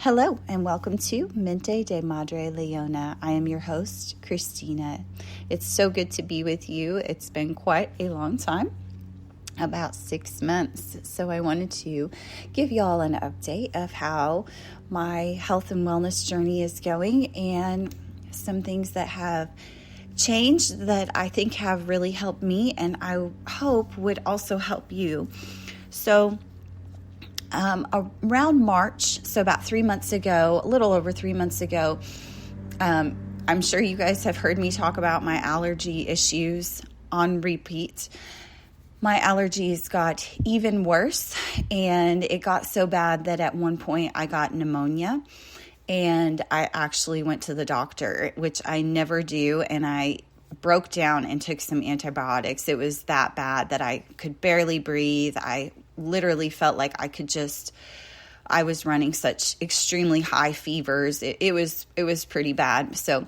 Hello and welcome to Mente de Madre Leona. I am your host, Christina. It's so good to be with you. It's been quite a long time, about 6 months. So I wanted to give y'all an update of how my health and wellness journey is going and some things that have changed that I think have really helped me and I hope would also help you. So around March, so about 3 months ago, a little over 3 months ago, I'm sure you guys have heard me talk about my allergy issues on repeat. My allergies got even worse, and it got so bad that at one point I got pneumonia, and I actually went to the doctor, which I never do, and I broke down and took some antibiotics. It was that bad that I could barely breathe. I literally felt like I was running such extremely high fevers. It was pretty bad. So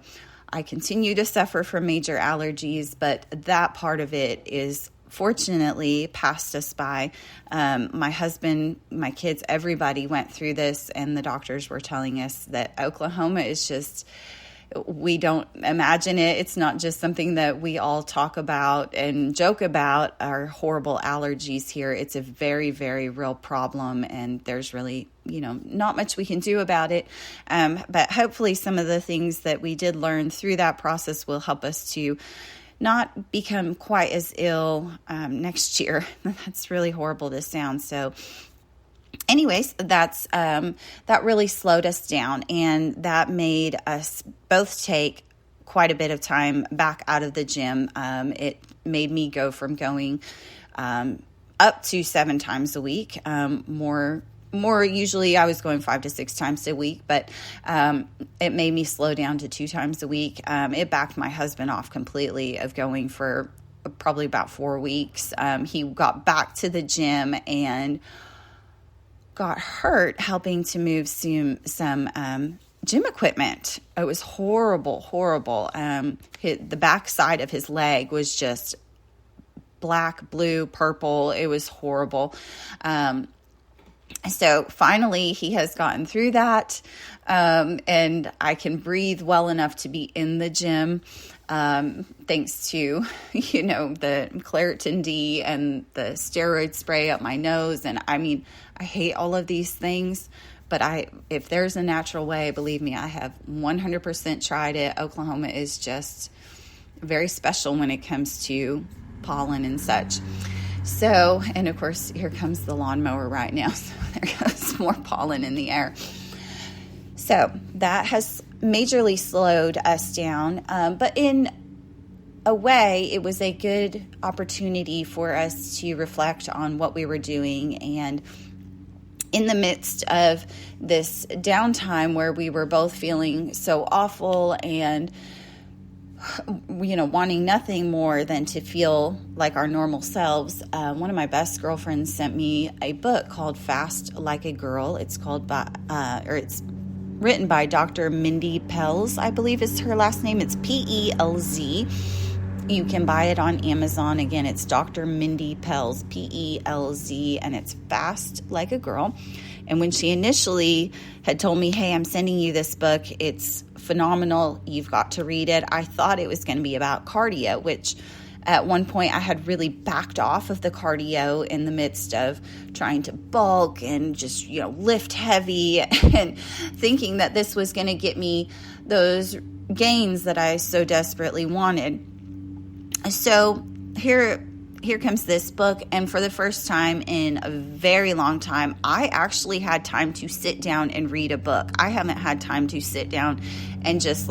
I continue to suffer from major allergies, but that part of it is fortunately passed us by. My husband, my kids, everybody went through this, and the doctors were telling us that Oklahoma is just, we don't imagine it. It's not just something that we all talk about and joke about, our horrible allergies here. It's a very, very real problem, and there's really, not much we can do about it. But hopefully some of the things that we did learn through that process will help us to not become quite as ill next year. That's really horrible to sound. So anyways, that really slowed us down, and that made us both take quite a bit of time back out of the gym. It made me go from going up to 7 times a week, more usually I was going 5 to 6 times a week, but it made me slow down to 2 times a week. It backed my husband off completely of going for probably about 4 weeks. He got back to the gym and got hurt helping to move some gym equipment. It was horrible. The back side of his leg was just black, blue, purple. It was horrible. So finally he has gotten through that, and I can breathe well enough to be in the gym, thanks to, the Claritin D and the steroid spray up my nose. And I hate all of these things, but if there's a natural way, believe me, I have 100% tried it. Oklahoma is just very special when it comes to pollen and such. So, and of course, here comes the lawnmower right now. So there goes more pollen in the air. So that has majorly slowed us down. But in a way, it was a good opportunity for us to reflect on what we were doing. And in the midst of this downtime where we were both feeling so awful and wanting nothing more than to feel like our normal selves, one of my best girlfriends sent me a book called Fast Like a Girl. It's it's written by Dr. Mindy Pelz, I believe is her last name. It's Pelz. You can buy it on Amazon. Again, it's Dr. Mindy Pelz, Pelz, and it's Fast Like a Girl. And when she initially had told me, hey, I'm sending you this book, it's phenomenal, you've got to read it, I thought it was going to be about cardio, which at one point I had really backed off of the cardio in the midst of trying to bulk and just, lift heavy and thinking that this was going to get me those gains that I so desperately wanted. So here comes this book, and for the first time in a very long time, I actually had time to sit down and read a book. I haven't had time to sit down and just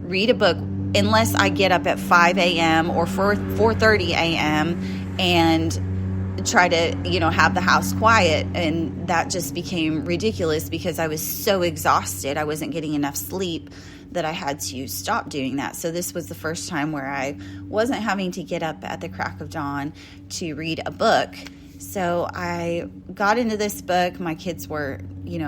read a book unless I get up at 5 a.m. or 4:30 a.m. and try to, have the house quiet. And that just became ridiculous because I was so exhausted. I wasn't getting enough sleep that I had to stop doing that. So this was the first time where I wasn't having to get up at the crack of dawn to read a book. So I got into this book. My kids were,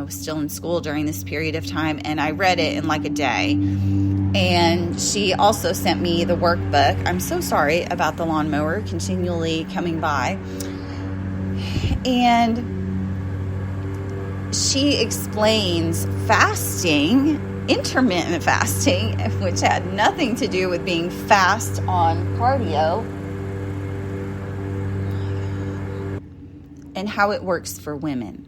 still in school during this period of time, and I read it in a day. And she also sent me the workbook. I'm so sorry about the lawnmower continually coming by. And she explains fasting, intermittent fasting, which had nothing to do with being fast on cardio, and how it works for women.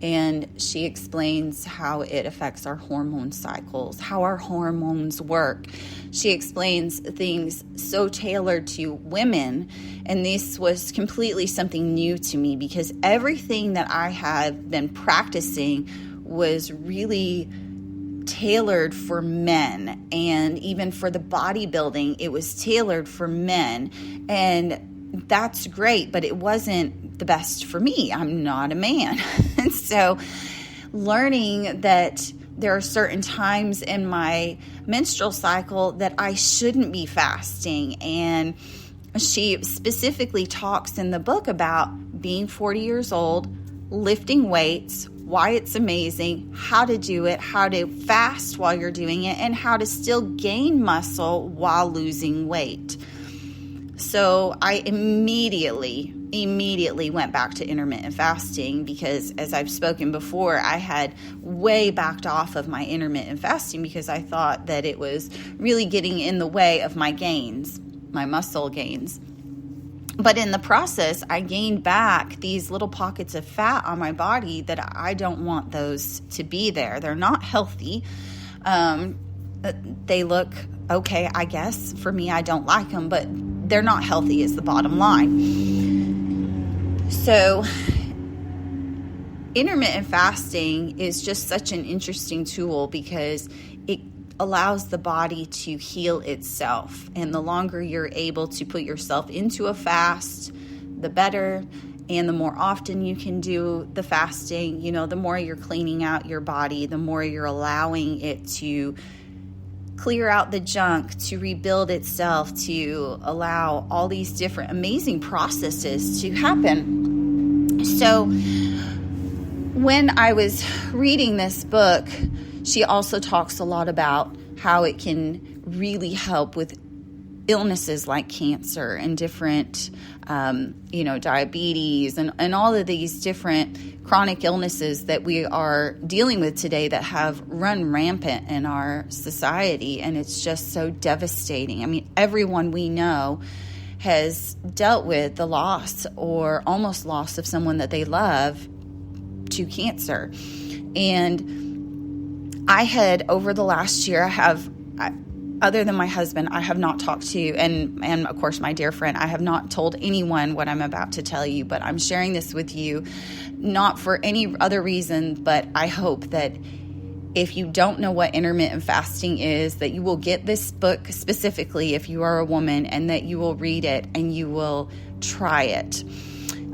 And she explains how it affects our hormone cycles, how our hormones work. She explains things so tailored to women. And this was completely something new to me, because everything that I have been practicing was really tailored for men. And even for the bodybuilding, it was tailored for men. And that's great, but it wasn't the best for me. I'm not a man. And so learning that there are certain times in my menstrual cycle that I shouldn't be fasting. And she specifically talks in the book about being 40 years old, lifting weights, why it's amazing, how to do it, how to fast while you're doing it, and how to still gain muscle while losing weight. So I immediately went back to intermittent fasting, because as I've spoken before, I had way backed off of my intermittent fasting because I thought that it was really getting in the way of my gains, my muscle gains. But in the process, I gained back these little pockets of fat on my body that I don't want those to be there. They're not healthy. They look okay, I guess. For me, I don't like them, but they're not healthy is the bottom line. So intermittent fasting is just such an interesting tool, because it allows the body to heal itself. And the longer you're able to put yourself into a fast, the better. And the more often you can do the fasting, the more you're cleaning out your body, the more you're allowing it to clear out the junk, to rebuild itself, to allow all these different amazing processes to happen. So when I was reading this book, she also talks a lot about how it can really help with illnesses like cancer and different, diabetes and all of these different chronic illnesses that we are dealing with today that have run rampant in our society. And it's just so devastating. I mean, everyone we know has dealt with the loss or almost loss of someone that they love to cancer. And I had, over the last year, other than my husband, I have not talked to, and of course my dear friend, I have not told anyone what I'm about to tell you, but I'm sharing this with you, not for any other reason, but I hope that if you don't know what intermittent fasting is, that you will get this book specifically if you are a woman, and that you will read it and you will try it.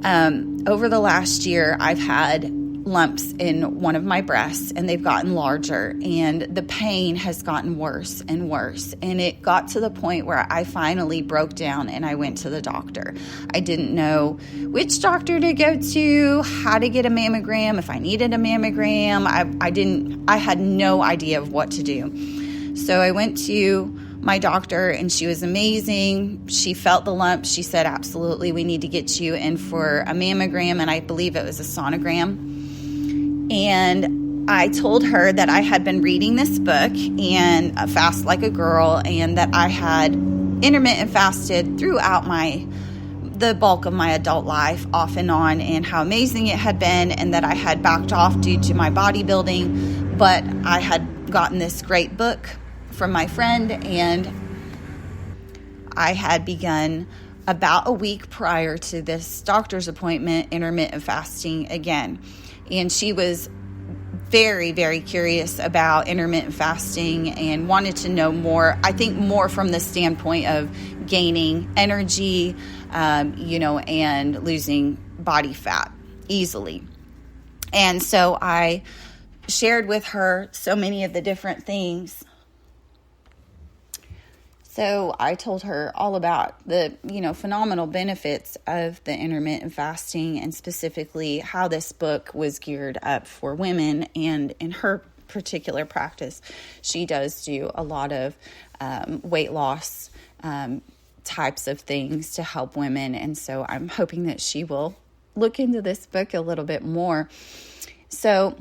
Over the last year, I've had lumps in one of my breasts, and they've gotten larger, and the pain has gotten worse and worse. And it got to the point where I finally broke down and I went to the doctor. I didn't know which doctor to go to, how to get a mammogram, if I needed a mammogram. I had no idea of what to do. So I went to my doctor, and she was amazing. She felt the lump. She said, absolutely, we need to get you in for a mammogram, and I believe it was a sonogram. And I told her that I had been reading this book and Fast Like a Girl, and that I had intermittent fasted throughout the bulk of my adult life, off and on, and how amazing it had been, and that I had backed off due to my bodybuilding, but I had gotten this great book from my friend, and I had begun about a week prior to this doctor's appointment intermittent fasting again. And she was very, very curious about intermittent fasting and wanted to know more, I think more from the standpoint of gaining energy, and losing body fat easily. And so I shared with her so many of the different things. So I told her all about the, phenomenal benefits of the intermittent fasting, and specifically how this book was geared up for women. And in her particular practice, she does do a lot of weight loss types of things to help women. And so I'm hoping that she will look into this book a little bit more. So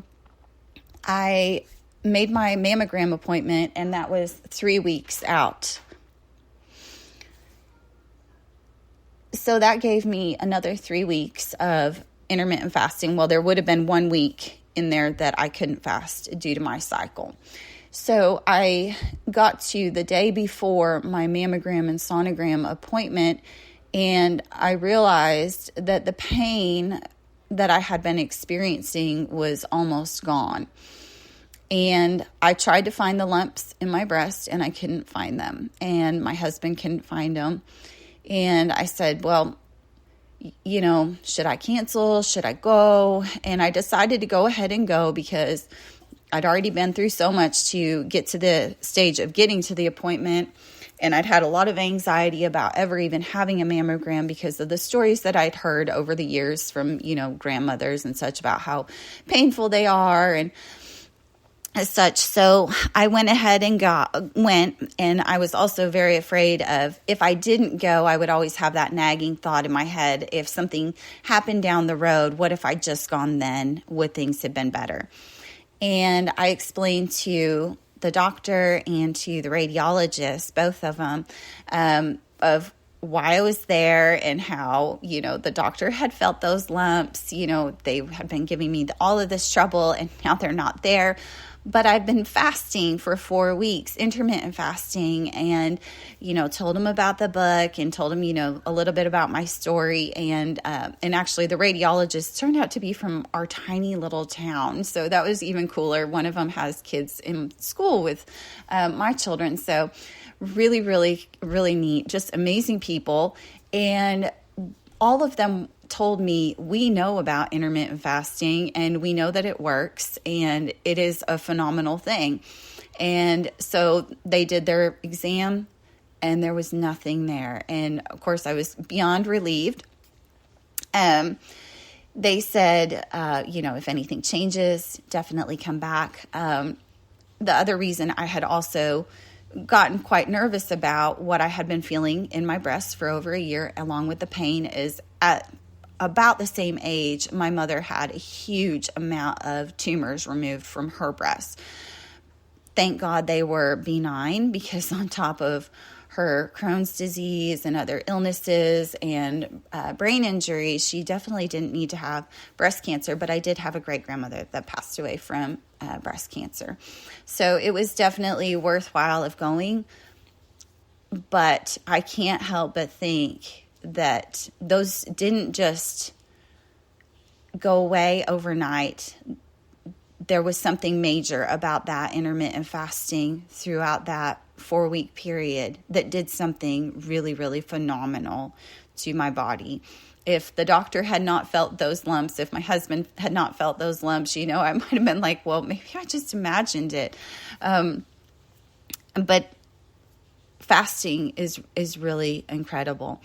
I made my mammogram appointment, and that was 3 weeks out. So that gave me another 3 weeks of intermittent fasting. Well, there would have been 1 week in there that I couldn't fast due to my cycle. So I got to the day before my mammogram and sonogram appointment, and I realized that the pain that I had been experiencing was almost gone. And I tried to find the lumps in my breast, and I couldn't find them. And my husband couldn't find them. And I said, well, should I cancel? Should I go? And I decided to go ahead and go because I'd already been through so much to get to the stage of getting to the appointment. And I'd had a lot of anxiety about ever even having a mammogram because of the stories that I'd heard over the years from, grandmothers and such about how painful they are and as such. So I went ahead and went, and I was also very afraid of, if I didn't go, I would always have that nagging thought in my head, if something happened down the road, what if I'd just gone then? Would things have been better? And I explained to the doctor and to the radiologist, both of them, of why I was there and how, the doctor had felt those lumps. They had been giving me all of this trouble, and now they're not there. But I've been fasting for 4 weeks, intermittent fasting, and, told him about the book and told him, a little bit about my story. And actually the radiologist turned out to be from our tiny little town. So that was even cooler. One of them has kids in school with my children. So really, really, really neat, just amazing people. And all of them told me, we know about intermittent fasting and we know that it works and it is a phenomenal thing. And so they did their exam and there was nothing there. And of course I was beyond relieved. They said, if anything changes, definitely come back. The other reason I had also gotten quite nervous about what I had been feeling in my breast for over a year, along with the pain, is at about the same age, my mother had a huge amount of tumors removed from her breast. Thank God they were benign, because on top of her Crohn's disease and other illnesses and brain injury, she definitely didn't need to have breast cancer. But I did have a great-grandmother that passed away from breast cancer. So it was definitely worthwhile of going. But I can't help but think that those didn't just go away overnight. There was something major about that intermittent fasting throughout that 4-week period that did something really, really phenomenal to my body. If the doctor had not felt those lumps, if my husband had not felt those lumps, I might have been like, well, maybe I just imagined it. But fasting is really incredible.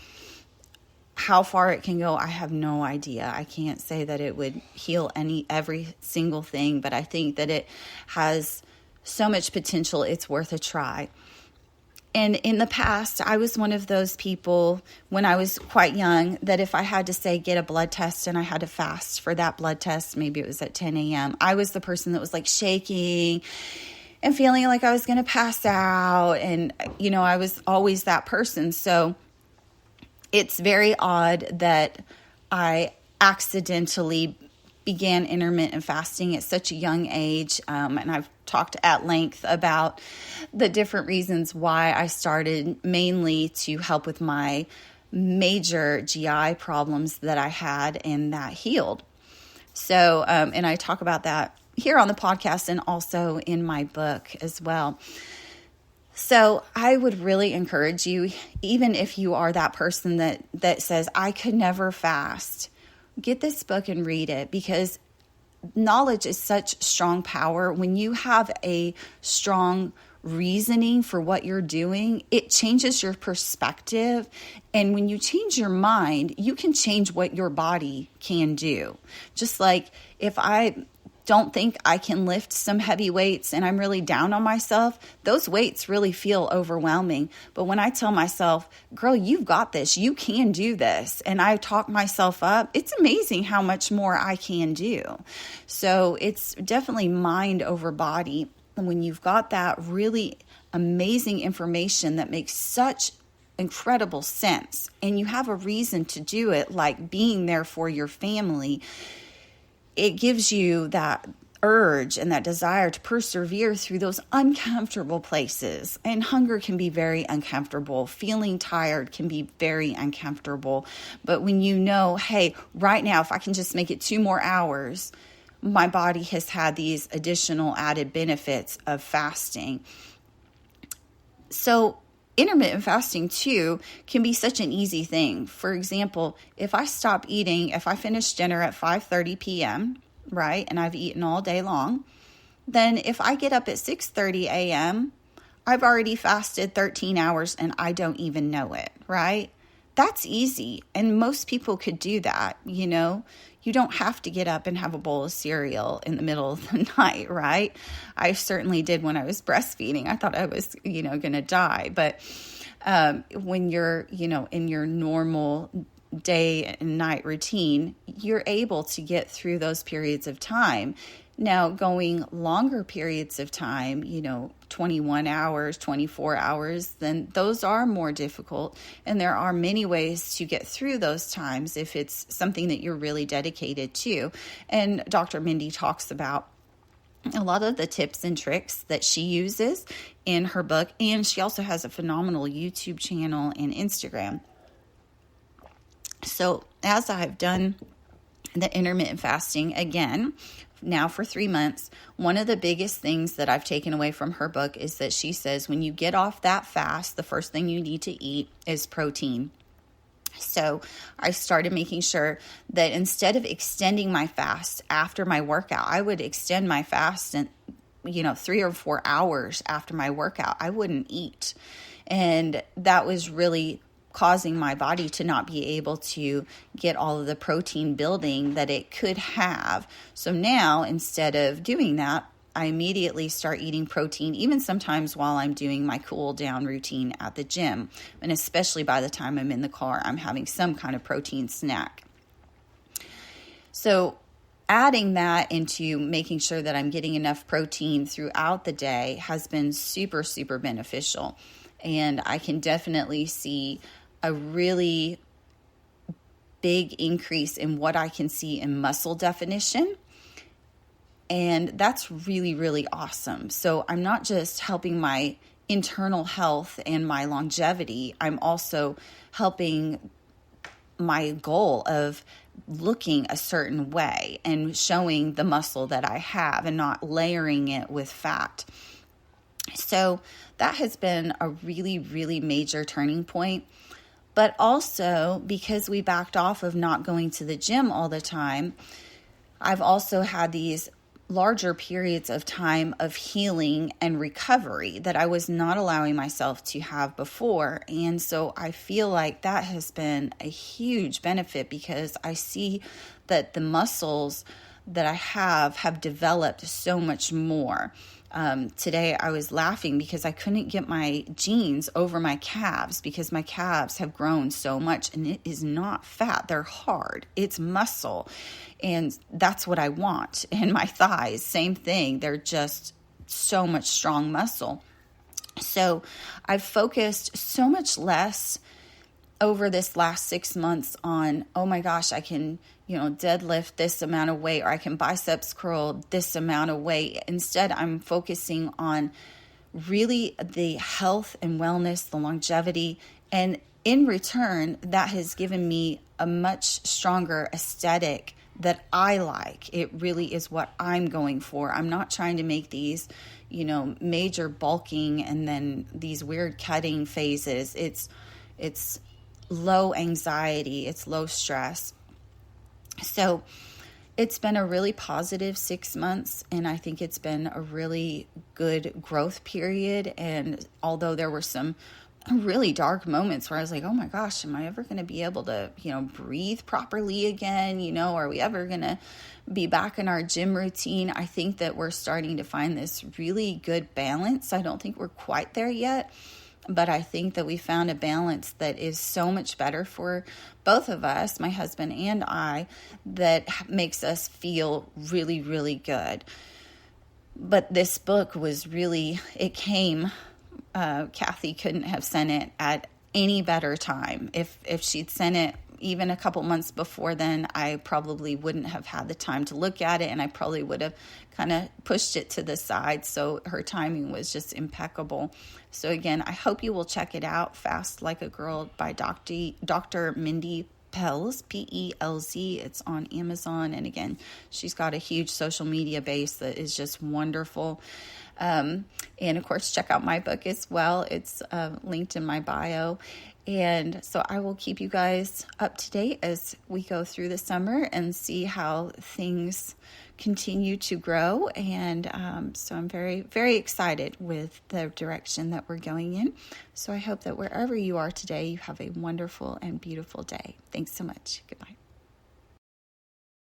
How far it can go, I have no idea. I can't say that it would heal every single thing, but I think that it has so much potential, it's worth a try. And in the past, I was one of those people when I was quite young that if I had to say get a blood test and I had to fast for that blood test, maybe it was at 10 a.m., I was the person that was like shaking and feeling like I was going to pass out. And, I was always that person. So it's very odd that I accidentally began intermittent fasting at such a young age. And I've talked at length about the different reasons why I started, mainly to help with my major GI problems that I had, and that healed. So, and I talk about that here on the podcast and also in my book as well. So I would really encourage you, even if you are that person that says, I could never fast, get this book and read it, because knowledge is such strong power. When you have a strong reasoning for what you're doing, it changes your perspective. And when you change your mind, you can change what your body can do. Just like if I don't think I can lift some heavy weights and I'm really down on myself, those weights really feel overwhelming. But when I tell myself, girl, you've got this, you can do this, and I talk myself up, it's amazing how much more I can do. So it's definitely mind over body. And when you've got that really amazing information that makes such incredible sense, and you have a reason to do it, like being there for your family, it gives you that urge and that desire to persevere through those uncomfortable places. And hunger can be very uncomfortable. Feeling tired can be very uncomfortable. But when you know, hey, right now, if I can just make it 2 more hours, my body has had these additional added benefits of fasting. So intermittent fasting too can be such an easy thing. For example, if I stop eating, if I finish dinner at 5:30 p.m., right, and I've eaten all day long, then if I get up at 6:30 a.m., I've already fasted 13 hours and I don't even know it, right? That's easy. And most people could do that, you know. You don't have to get up and have a bowl of cereal in the middle of the night, right? I certainly did when I was breastfeeding. I thought I was, going to die. But when you're, in your normal day and night routine, you're able to get through those periods of time. Now, going longer periods of time, 21 hours, 24 hours, then those are more difficult. And there are many ways to get through those times if it's something that you're really dedicated to. And Dr. Mindy talks about a lot of the tips and tricks that she uses in her book. And she also has a phenomenal YouTube channel and Instagram. So as I've done the intermittent fasting again, now for 3 months, one of the biggest things that I've taken away from her book is that she says when you get off that fast, the first thing you need to eat is protein. So I started making sure that instead of extending my fast after my workout, I would extend my fast and 3 or 4 hours after my workout, I wouldn't eat. And that was really causing my body to not be able to get all of the protein building that it could have. So now, instead of doing that, I immediately start eating protein, even sometimes while I'm doing my cool down routine at the gym. And especially by the time I'm in the car, I'm having some kind of protein snack. So adding that into making sure that I'm getting enough protein throughout the day has been super, super beneficial. And I can definitely see a really big increase in what I can see in muscle definition. And that's really, really awesome. So I'm not just helping my internal health and my longevity, I'm also helping my goal of looking a certain way and showing the muscle that I have and not layering it with fat. So that has been a really, really major turning point. But also, because we backed off of not going to the gym all the time, I've also had these larger periods of time of healing and recovery that I was not allowing myself to have before. And so I feel like that has been a huge benefit because I see that the muscles that I have developed so much more. Today I was laughing because I couldn't get my jeans over my calves because my calves have grown so much, and it is not fat. They're hard. It's muscle. And that's what I want. And my thighs, same thing. They're just so much strong muscle. So I've focused so much less over this last 6 months on, oh my gosh, I can, deadlift this amount of weight, or I can biceps curl this amount of weight. Instead, I'm focusing on really the health and wellness, the longevity. And in return, that has given me a much stronger aesthetic that I like. It really is what I'm going for. I'm not trying to make these, major bulking and then these weird cutting phases. It's low anxiety, it's low stress. So it's been a really positive 6 months, and I think it's been a really good growth period. And although there were some really dark moments where I was like, oh my gosh, am I ever going to be able to, breathe properly again? Are we ever going to be back in our gym routine? I think that we're starting to find this really good balance. I don't think we're quite there yet, but I think that we found a balance that is so much better for both of us, my husband and I, that makes us feel really, really good. But this book was really, it came, Kathy couldn't have sent it at any better time. If she'd sent it even a couple months before then, I probably wouldn't have had the time to look at it, and I probably would have kind of pushed it to the side. So her timing was just impeccable. So again, I hope you will check it out, Fast Like a Girl by Dr. Mindy Pelz, P-E-L-Z. It's on Amazon. And again, she's got a huge social media base that is just wonderful. And of course, check out my book as well. It's linked in my bio. And so I will keep you guys up to date as we go through the summer and see how things continue to grow. And so I'm very, very excited with the direction that we're going in. So I hope that wherever you are today, you have a wonderful and beautiful day. Thanks so much. Goodbye.